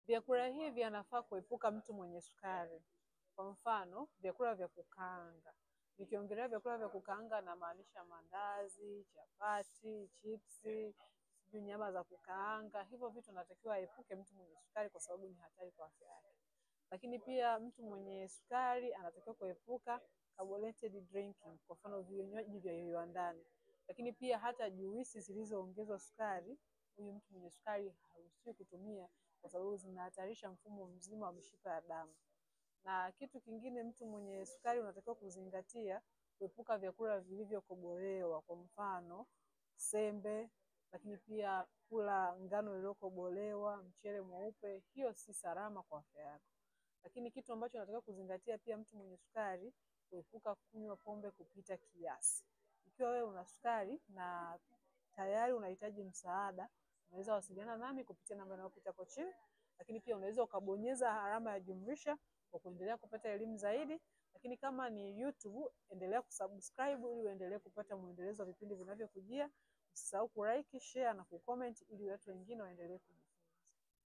Vyakula hivi anafaa kuepuka mtu mwenye sukari. Kwa mfano, vyakula vya kukaanga. Nikiongelea vyakula vya kukaanga na maanisha mandazi, chapati, chipsi, nyama za kukaanga. Hivyo vitu natakiwa aepuke mtu mwenye sukari kwa sababu ni hatari kwa afya yake. Lakini pia mtu mwenye sukari anatakiwa kuepuka carbonated drinking, kwa mfano vinywaji vya viwandani. Lakini pia hata juisi zilizoongezwa sukari, huyu mtu mwenye sukari haruhusiwi kutumia kwa sababu zinahatarisha mfumo mzima wa mishipa ya damu. Na kitu kingine mtu mwenye sukari unatakiwa kuzingatia, kuepuka vyakula vilivyokobolewa, kwa mfano sembe, lakini pia kula ngano iliyokobolewa, mchele mweupe, hiyo si salama kwa afya yako. Lakini kitu ambacho unatakiwa kuzingatia pia mtu mwenye sukari, kuepuka kunywa pombe kupita kiasi. Ikiwa wewe una sukari na tayari unahitaji msaada, unaweza wasiliana nami kupitia namba inayopita hapo chini, lakini pia unaweza ukabonyeza alama ya jumlisha kwa kuendelea kupata elimu zaidi. Lakini kama ni YouTube, endelea kusubscribe ili uendelee kupata muendelezo wa vipindi vinavyokujia. Usisahau kulike, share na kucomment ili watu wengine waendelee kujifunza.